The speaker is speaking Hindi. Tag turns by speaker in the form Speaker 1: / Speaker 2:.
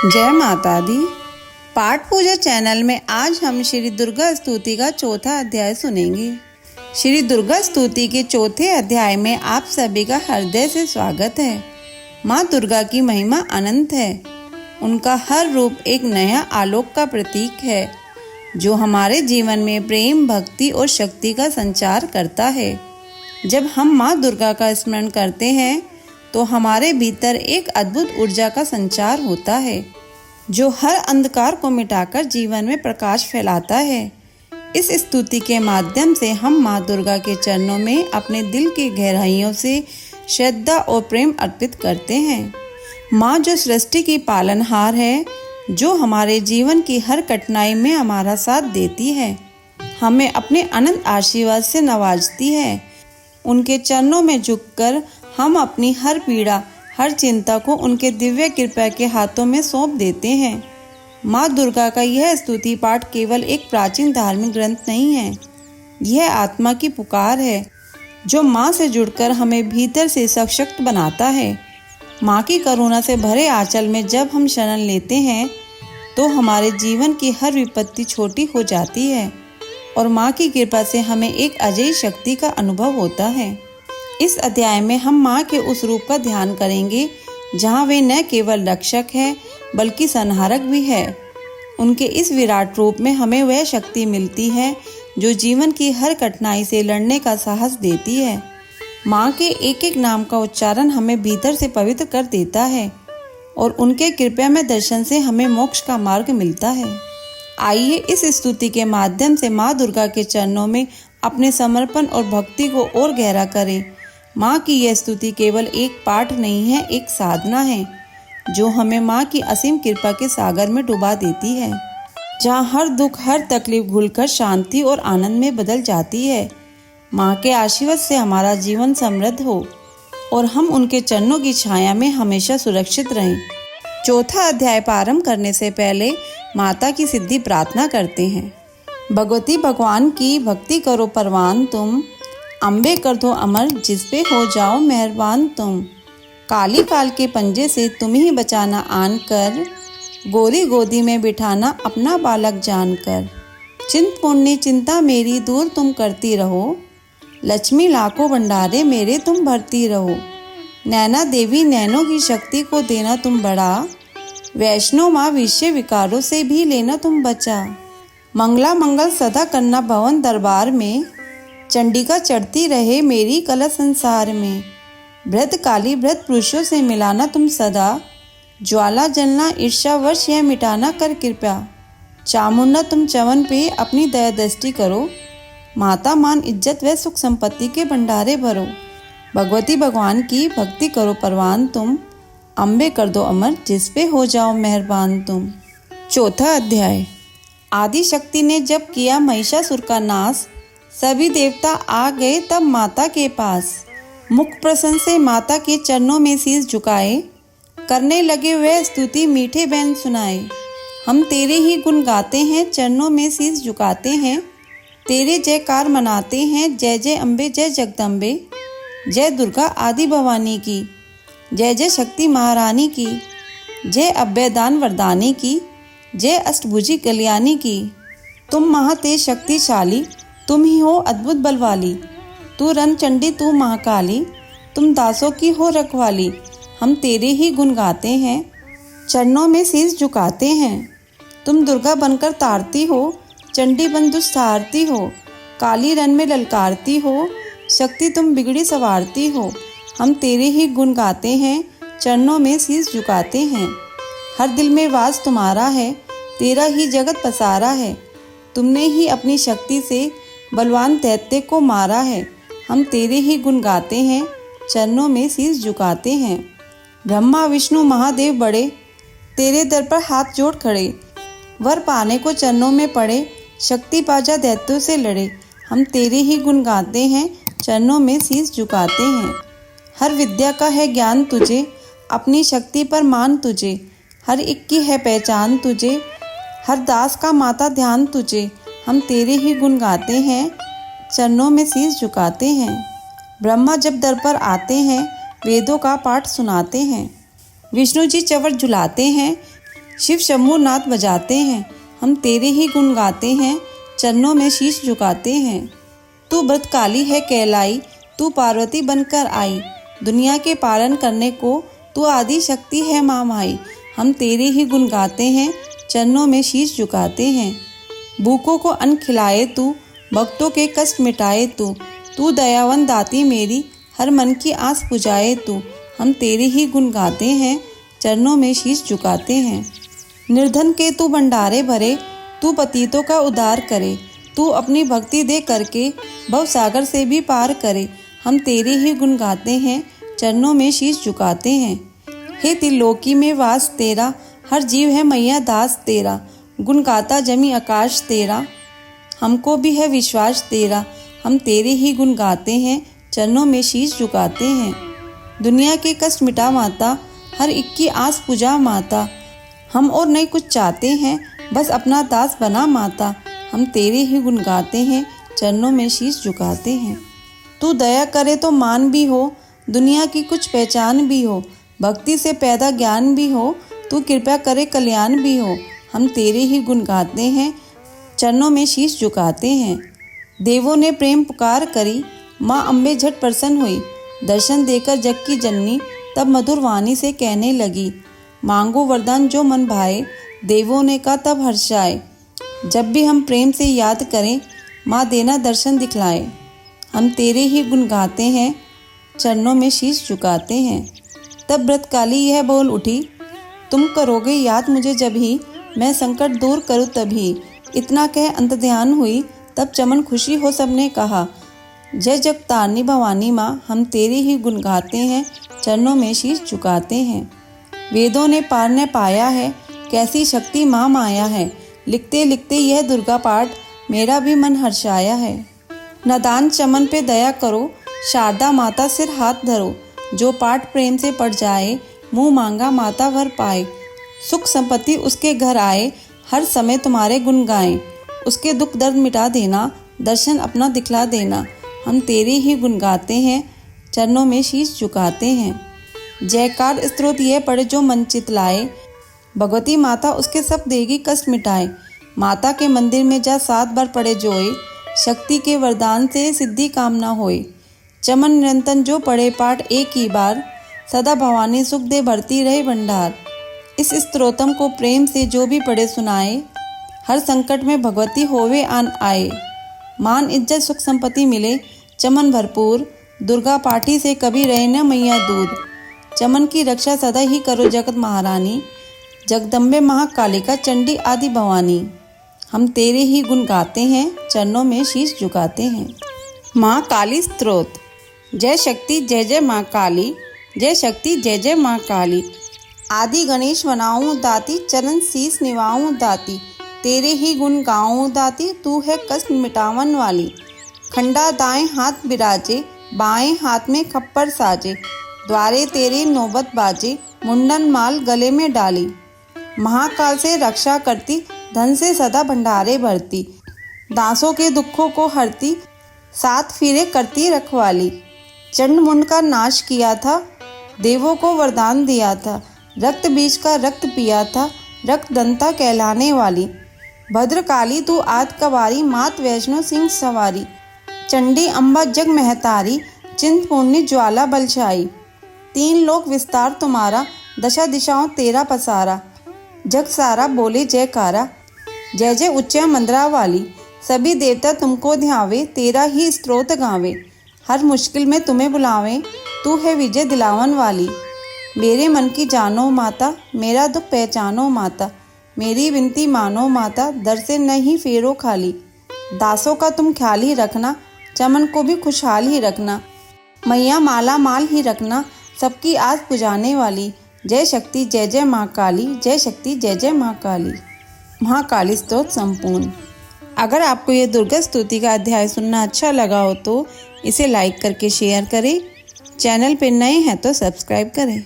Speaker 1: जय माता दी। पाठ पूजा चैनल में आज हम श्री दुर्गा स्तुति का चौथा अध्याय सुनेंगे। श्री दुर्गा स्तुति के चौथे अध्याय में आप सभी का हृदय से स्वागत है। माँ दुर्गा की महिमा अनंत है। उनका हर रूप एक नया आलोक का प्रतीक है जो हमारे जीवन में प्रेम, भक्ति और शक्ति का संचार करता है। जब हम माँ दुर्गा का स्मरण करते हैं तो हमारे भीतर एक अद्भुत ऊर्जा का संचार होता है जो हर अंधकार को मिटाकर जीवन में प्रकाश फैलाता है। इस स्तुति के माध्यम से हम माँ दुर्गा के चरणों में अपने दिल की गहराइयों से श्रद्धा और प्रेम अर्पित करते हैं। माँ जो सृष्टि की पालनहार है, जो हमारे जीवन की हर कठिनाई में हमारा साथ देती है, हमें अपने अनंत आशीर्वाद से नवाजती है। उनके चरणों में झुककर हम अपनी हर पीड़ा, हर चिंता को उनके दिव्य कृपा के हाथों में सौंप देते हैं। माँ दुर्गा का यह स्तुति पाठ केवल एक प्राचीन धार्मिक ग्रंथ नहीं है, यह आत्मा की पुकार है जो माँ से जुड़कर हमें भीतर से सशक्त बनाता है। माँ की करुणा से भरे आंचल में जब हम शरण लेते हैं तो हमारे जीवन की हर विपत्ति छोटी हो जाती है और माँ की कृपा से हमें एक अजय शक्ति का अनुभव होता है। इस अध्याय में हम माँ के उस रूप का ध्यान करेंगे जहाँ वे न केवल रक्षक है बल्कि संहारक भी है। उनके इस विराट रूप में हमें वह शक्ति मिलती है जो जीवन की हर कठिनाई से लड़ने का साहस देती है। माँ के एक एक नाम का उच्चारण हमें भीतर से पवित्र कर देता है और उनके कृपा में दर्शन से हमें मोक्ष का मार्ग मिलता है। आइए इस स्तुति के माध्यम से माँ दुर्गा के चरणों में अपने समर्पण और भक्ति को और गहरा करें। माँ की यह स्तुति केवल एक पाठ नहीं है, एक साधना है जो हमें माँ की असीम कृपा के सागर में डुबा देती है, जहाँ हर दुख, हर तकलीफ घुलकर शांति और आनंद में बदल जाती है। माँ के आशीर्वाद से हमारा जीवन समृद्ध हो और हम उनके चरणों की छाया में हमेशा सुरक्षित रहें। चौथा अध्याय प्रारंभ करने से पहले माता की सिद्धि प्रार्थना करते हैं। भगवती भगवान की भक्ति करो परवान तुम, अम्बे कर दो अमर जिस पे हो जाओ मेहरबान तुम। काली काल के पंजे से तुम ही बचाना आन कर, गोरी गोदी में बिठाना अपना बालक जानकर। चिंतपूर्णी चिंता मेरी दूर तुम करती रहो, लक्ष्मी लाखों भंडारे मेरे तुम भरती रहो। नैना देवी नैनों की शक्ति को देना तुम बढ़ा, वैष्णो माँ विषय विकारों से भी लेना तुम बचा। मंगला मंगल सदा करना भवन दरबार में, चंडिका चढ़ती रहे मेरी कला संसार में। भृत काली भृत पुरुषों से मिलाना तुम सदा, ज्वाला जलना ईर्ष्या वर्ष यह मिटाना कर कृपया। चामुंडा तुम चवन पे अपनी दया दृष्टि करो, माता मान इज्जत व सुख संपत्ति के भंडारे भरो। भगवती भगवान की भक्ति करो परवान तुम, अम्बे कर दो अमर जिस पे हो जाओ मेहरबान तुम। चौथा अध्याय। आदि शक्ति ने जब किया महिषासुर का नाश, सभी देवता आ गए तब माता के पास। मुख प्रसन्न से माता के चरणों में शीश झुकाए, करने लगे वह स्तुति मीठे बैन सुनाए। हम तेरे ही गुण गाते हैं, चरणों में शीश झुकाते हैं, तेरे जयकार मनाते हैं। जय जय अम्बे जय जगदम्बे, जय दुर्गा आदि भवानी की, जय जय शक्ति महारानी की, जय अभयदान वरदानी की, जय अष्टभुजी कल्याणी की। तुम महातेज शक्तिशाली, तुम ही हो अद्भुत बलवाली, तू रणचंडी तू महाकाली, तुम दासों की हो रखवाली। हम तेरे ही गुण गाते हैं, चरणों में शीश झुकाते हैं। तुम दुर्गा बनकर तारती हो, चंडी बन दुस्सारती हो, काली रण में ललकारती हो, शक्ति तुम बिगड़ी सवारती हो। हम तेरे ही गुण गाते हैं, चरणों में शीश झुकाते हैं। हर दिल में वास तुम्हारा है, तेरा ही जगत पसारा है, तुमने ही अपनी शक्ति से बलवान दैत्य को मारा है। हम तेरे ही गुण गाते हैं, चरणों में शीश झुकाते हैं। ब्रह्मा विष्णु महादेव बड़े, तेरे दर पर हाथ जोड़ खड़े, वर पाने को चरणों में पड़े, शक्ति पाजा दैत्यों से लड़े। हम तेरे ही गुण गाते हैं, चरणों में शीश झुकाते हैं। हर विद्या का है ज्ञान तुझे, अपनी शक्ति पर मान तुझे, हर एक की है पहचान तुझे, हर दास का माता ध्यान तुझे। हम तेरे ही गुण गाते हैं, चरणों में शीश झुकाते हैं। ब्रह्मा जब दर पर आते हैं, वेदों का पाठ सुनाते हैं। विष्णु जी चवर झुलाते हैं, शिव शंभू नाथ बजाते हैं, हम तेरे ही गुण गाते हैं, चरणों में शीश झुकाते हैं। तू व्रतकाली है कहलाई, तू पार्वती बनकर आई, दुनिया के पालन करने को तू आदि शक्ति है माँ माई। हम तेरे ही गुण गाते हैं, चरणों में शीश झुकाते हैं। भूखों को अन्न खिलाए तू, भक्तों के कष्ट मिटाए तू दयावन दाती मेरी, हर मन की आस बुझाए तू। हम तेरे ही गुण गाते हैं, चरणों में शीश झुकाते हैं। निर्धन के तू भंडारे भरे, तू पतितों का उद्धार करे, तू अपनी भक्ति दे करके भव सागर से भी पार करे। हम तेरे ही गुण गाते हैं, चरणों में शीश झुकाते हैं। हे त्रिलोकी में वास तेरा, हर जीव है मैया दास तेरा, गुण गाता जमी आकाश तेरा, हमको भी है विश्वास तेरा। हम तेरे ही गुण गाते हैं, चरणों में शीश झुकाते हैं। दुनिया के कष्ट मिटा माता, हर एक की आस पूजा माता, हम और नहीं कुछ चाहते हैं, बस अपना दास बना माता। हम तेरे ही गुण गाते हैं, चरणों में शीश झुकाते हैं। तू दया करे तो मान भी हो, दुनिया की कुछ पहचान भी हो, भक्ति से पैदा ज्ञान भी हो, तू कृपा करे कल्याण भी हो। हम तेरे ही गुण गाते हैं, चरणों में शीश झुकाते हैं। देवों ने प्रेम पुकार करी, माँ अम्बे झट प्रसन्न हुई, दर्शन देकर जग की जननी तब मधुर वाणी से कहने लगी, मांगो वरदान जो मन भाए, देवों ने कहा तब हर्षाए। जब भी हम प्रेम से याद करें, माँ देना दर्शन दिखलाए। हम तेरे ही गुण गाते हैं, चरणों में शीश झुकाते हैं। तब व्रतकाली यह बोल उठी, तुम करोगे याद मुझे जब ही, मैं संकट दूर करूँ तभी। इतना कह अंत ध्यान हुई, तब चमन खुशी हो सबने कहा, जय जगतारनी भवानी माँ। हम तेरे ही गुण गाते हैं, चरणों में शीश झुकाते हैं। वेदों ने पार न पाया है, कैसी शक्ति माँ माया है, लिखते लिखते यह दुर्गा पाठ मेरा भी मन हर्षाया है। नदान चमन पे दया करो, शारदा माता सिर हाथ धरो, जो पाठ प्रेम से पढ़ जाए, मुँह मांगा माता वर पाए। सुख संपत्ति उसके घर आए, हर समय तुम्हारे गुण गाएं, उसके दुख दर्द मिटा देना, दर्शन अपना दिखला देना। हम तेरे ही गुण गाते हैं, चरणों में शीश झुकाते हैं। जयकार स्तोत्र यह पढ़े जो मन चित लाए, भगवती माता उसके सब देगी कष्ट मिटाए। माता के मंदिर में जा 7 बार पढ़े जोए, शक्ति के वरदान से सिद्धि कामना होए। चमन निरंतर जो पढ़े पाठ एक ही बार, सदा भवानी सुख दे भरती रहे भंडार। इस स्तोत्रम को प्रेम से जो भी पढ़े सुनाए, हर संकट में भगवती होवे आन आए। मान इज्जत सुख संपत्ति मिले, चमन भरपूर, दुर्गा पाठी से कभी रहे न मैया दूर। चमन की रक्षा सदा ही करो जगत महारानी, जगदम्बे महाकालिका चंडी आदि भवानी। हम तेरे ही गुण गाते हैं, चरणों में शीश झुकाते हैं। माँ काली स्तोत्र। जय शक्ति जय जय माँ काली, जय शक्ति जय जय माँ काली। आदि गणेश बनाऊं दाती, चरण शीस निवाऊं दाती, तेरे ही गुण गाऊं दाती, तू है कष्ट मिटावन वाली। खंडा दाएं हाथ बिराजे, बाएं हाथ में खप्पर साजे, द्वारे तेरे नौबत बाजे, मुंडन माल गले में डाली। महाकाल से रक्षा करती, धन से सदा भंडारे भरती, दासों के दुखों को हरती, 7 फेरे करती रखवाली। चंड मुंड का नाश किया था, देवों को वरदान दिया था, रक्त बीज का रक्त पिया था, रक्त दंता कहलाने वाली। भद्रकाली तू आद कवारी, मात वैष्णो सिंह सवारी, चंडी अम्बा जग महतारी, चिंतपूर्णी ज्वाला बलशाई। 3 लोक विस्तार तुम्हारा, दशा दिशाओं तेरा पसारा, जग सारा बोले जयकारा, जय जय उच्च मंद्रा वाली। सभी देवता तुमको ध्यावे, तेरा ही स्तोत्र गावे, हर मुश्किल में तुम्हें बुलावे, तू है विजय दिलावन वाली। मेरे मन की जानो माता, मेरा दुख पहचानो माता, मेरी विनती मानो माता, दर से नहीं फेरो खाली। दासों का तुम ख्याल ही रखना, चमन को भी खुशहाल ही रखना, मैया माला माल ही रखना, सबकी आस बुझाने वाली। जय शक्ति जय जय माँ काली, जय शक्ति जय जय माँ काली। महाकाली स्तोत्र संपूर्ण। अगर आपको ये दुर्गा स्तुति का अध्याय सुनना अच्छा लगा हो तो इसे लाइक करके शेयर करें। चैनल पर नए हैं तो सब्सक्राइब करें।